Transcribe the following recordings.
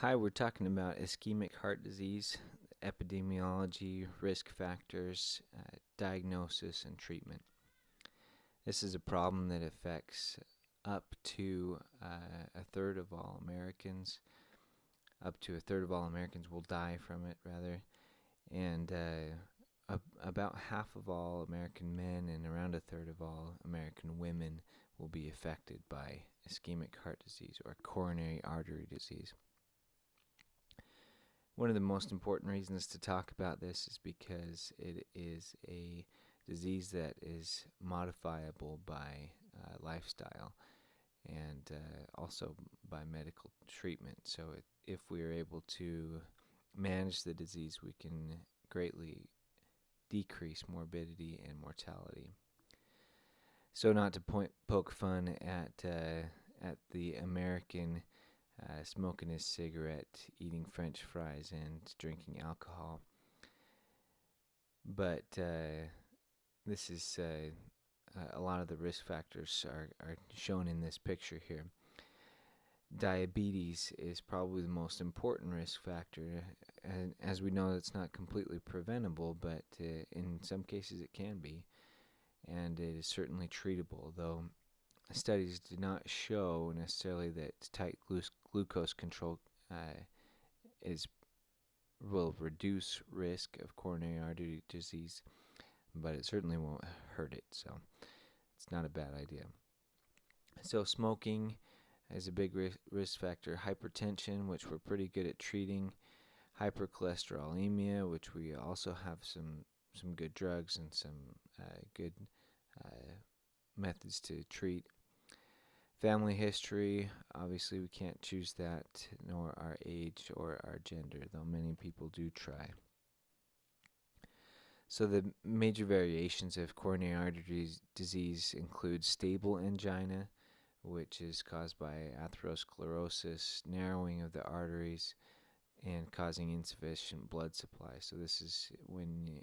Hi, we're talking about ischemic heart disease, epidemiology, risk factors, diagnosis, and treatment. This is a problem that affects up to a third of all Americans. Up to a third of all Americans will die from it, rather, and about half of all American men and around a third of all American women will be affected by ischemic heart disease or coronary artery disease. One of the most important reasons to talk about this is because it is a disease that is modifiable by lifestyle and also by medical treatment. So, if we are able to manage the disease, we can greatly decrease morbidity and mortality. So, not to poke fun at the American smoking his cigarette, eating French fries, and drinking alcohol. But this is a lot of the risk factors are shown in this picture here. Diabetes is probably the most important risk factor, and as we know, it's not completely preventable, but in some cases it can be, and it is certainly treatable, though studies do not show necessarily that tight glucose control is will reduce risk of coronary artery disease, but it certainly won't hurt it, so it's not a bad idea. So smoking is a big risk factor. Hypertension, which we're pretty good at treating. Hypercholesterolemia, which we also have some good drugs and some good methods to treat. Family history, obviously we can't choose that, nor our age or our gender, though many people do try. So the major variations of coronary artery disease include stable angina, which is caused by atherosclerosis, narrowing of the arteries, and causing insufficient blood supply. So this is when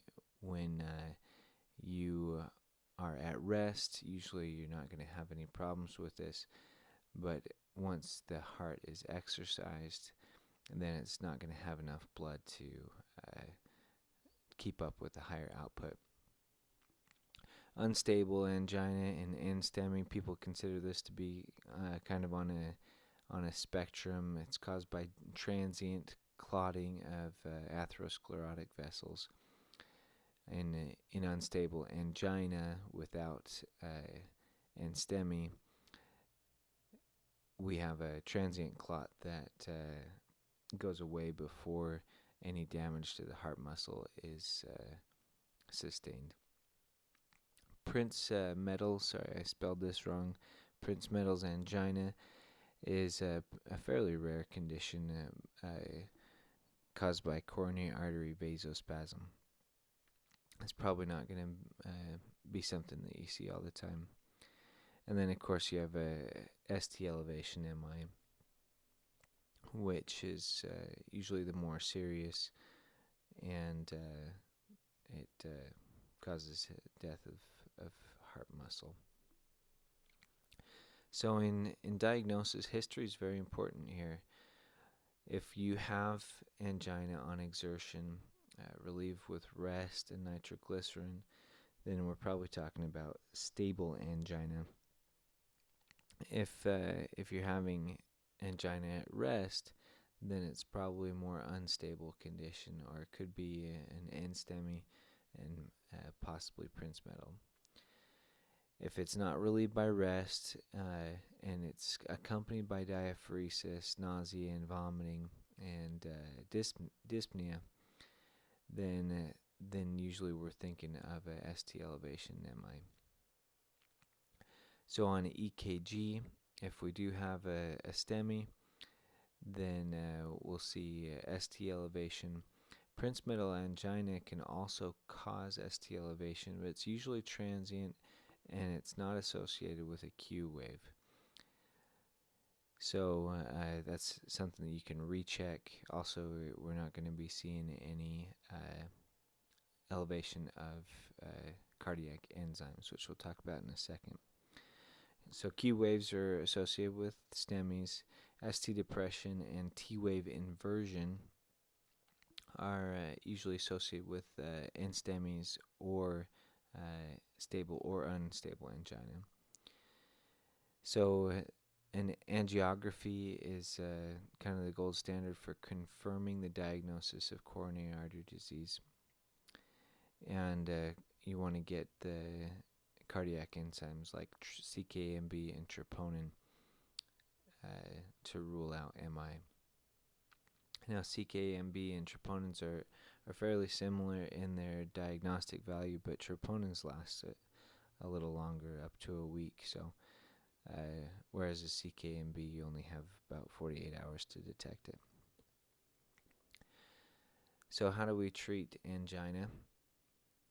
you are at rest. Usually you're not going to have any problems with this, but once the heart is exercised, then it's not going to have enough blood to keep up with the higher output. Unstable angina and NSTEMI, people consider this to be kind of on a spectrum. It's caused by transient clotting of atherosclerotic vessels. In unstable angina without NSTEMI, we have a transient clot that goes away before any damage to the heart muscle is sustained. Prinzmetal's, sorry I spelled this wrong, Prinzmetal's angina is a fairly rare condition caused by coronary artery vasospasm. It's probably not going to be something that you see all the time. And then, of course, you have a ST elevation MI, which is usually the more serious, and it causes death of heart muscle. So in diagnosis, history is very important here. If you have angina on exertion, relieved with rest and nitroglycerin, then we're probably talking about stable angina. If you're having angina at rest, then it's probably a more unstable condition, or it could be an NSTEMI and possibly Prinzmetal. If it's not relieved by rest and it's accompanied by diaphoresis, nausea and vomiting, and dyspnea, then usually we're thinking of a ST elevation MI. So on EKG, if we do have a STEMI, then we'll see ST elevation. Prinzmetal angina can also cause ST elevation, but it's usually transient and it's not associated with a Q wave. So that's something that you can recheck. Also, we're not going to be seeing any elevation of cardiac enzymes, which we'll talk about in a second. So Q waves are associated with STEMIs, ST depression and T wave inversion are usually associated with NSTEMIs or stable or unstable angina. So, an angiography is kind of the gold standard for confirming the diagnosis of coronary artery disease. And you want to get the cardiac enzymes like CKMB and troponin to rule out MI. Now, CKMB and troponins are fairly similar in their diagnostic value, but troponins last a little longer, up to a week. So, whereas a CKMB, you only have about 48 hours to detect it. So, how do we treat angina?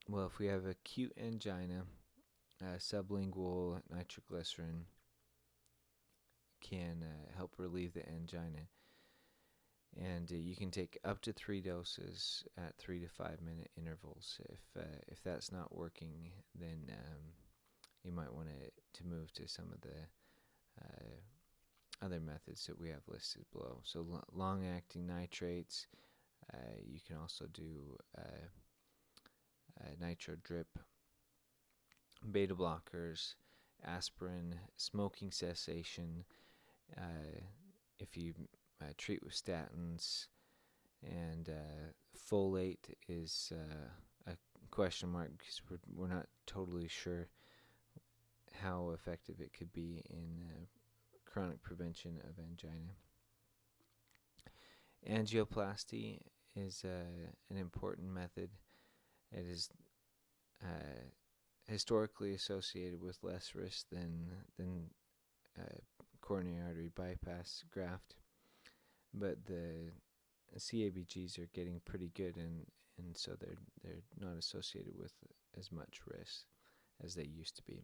Well, if we have acute angina, sublingual nitroglycerin can help relieve the angina. And you can take up to 3 doses at 3 to 5 minute intervals. If that's not working, then you might want to move to some of the other methods that we have listed below. So long-acting nitrates. You can also do nitro drip, beta blockers, aspirin, smoking cessation. If you treat with statins, and folate is a question mark because we're not totally sure how effective it could be in chronic prevention of angina. Angioplasty is an important method. It is historically associated with less risk than coronary artery bypass graft, but the CABGs are getting pretty good, and so they're not associated with as much risk as they used to be.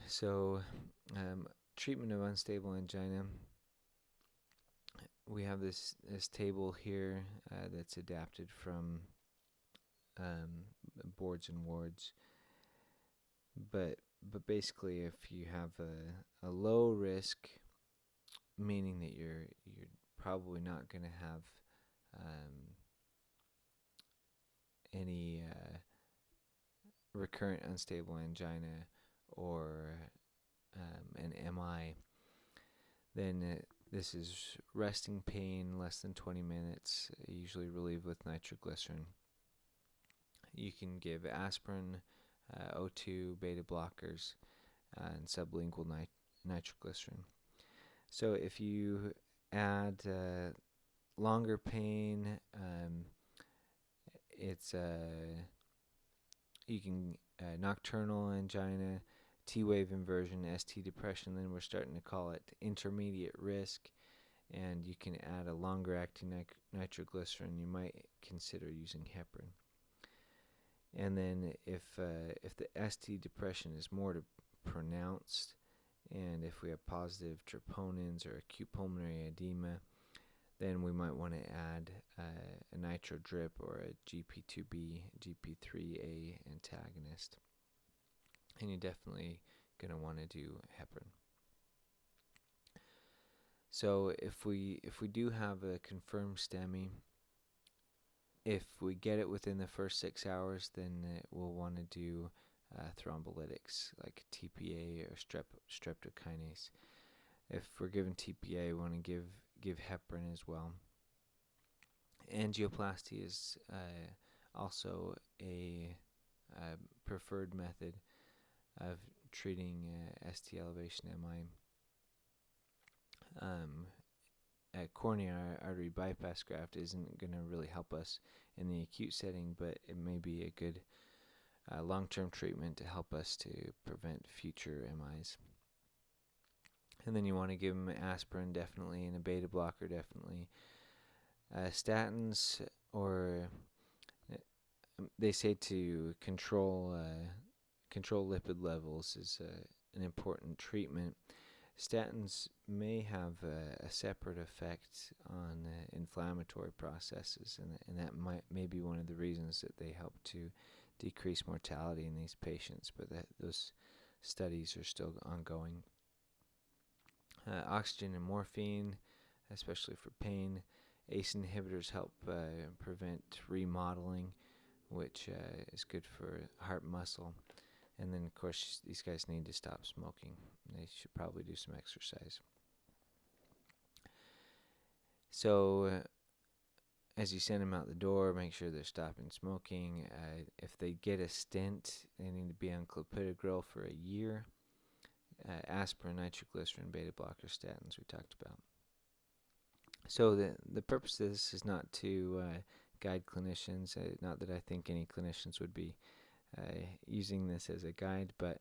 So, treatment of unstable angina. We have this table here that's adapted from boards and wards, but basically, if you have a low risk, meaning that you're probably not going to have any recurrent unstable angina or an MI, then this is resting pain less than 20 minutes, usually relieved with nitroglycerin. You can give aspirin, O2, beta blockers, and sublingual nitroglycerin. So if you add longer pain, it's you can nocturnal angina, T-wave inversion, ST depression, then we're starting to call it intermediate risk, and you can add a longer acting nitroglycerin. You might consider using heparin. And then if the ST depression is more pronounced, and if we have positive troponins or acute pulmonary edema, then we might want to add a nitro drip or a GP2B, GP3A antagonist. And you're definitely going to want to do heparin. So if we do have a confirmed STEMI, if we get it within the first 6 hours, then we'll want to do thrombolytics like TPA or streptokinase. If we're given TPA, we want to give heparin as well. Angioplasty is also a preferred method of treating ST elevation MI. A coronary artery bypass graft isn't going to really help us in the acute setting, but it may be a good long-term treatment to help us to prevent future MIs. And then you want to give them aspirin, definitely, and a beta blocker, definitely. Statins, or they say to control lipid levels is an important treatment. Statins may have a separate effect on inflammatory processes, and that may be one of the reasons that they help to decrease mortality in these patients, but those studies are still ongoing. Oxygen and morphine, especially for pain. ACE inhibitors help prevent remodeling, which is good for heart muscle. And then, of course, these guys need to stop smoking. They should probably do some exercise. So, as you send them out the door, make sure they're stopping smoking. If they get a stent, they need to be on clopidogrel for a year. Aspirin, nitroglycerin, beta blocker, statins we talked about. So the purpose of this is not to guide clinicians. Not that I think any clinicians would be using this as a guide, but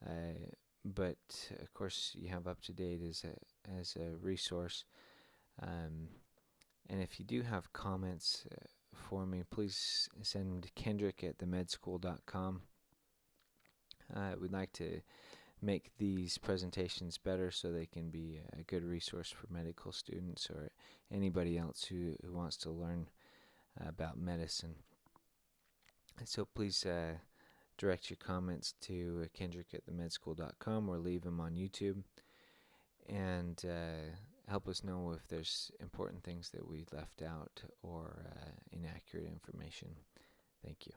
of course you have Up to Date as a resource. And if you do have comments for me, please send them to kendrick@themedschool.com. We'd like to make these presentations better so they can be a good resource for medical students or anybody else who wants to learn about medicine. And so please direct your comments to kendrick@themedschool.com or leave them on YouTube. And help us know if there's important things that we left out or inaccurate information. Thank you.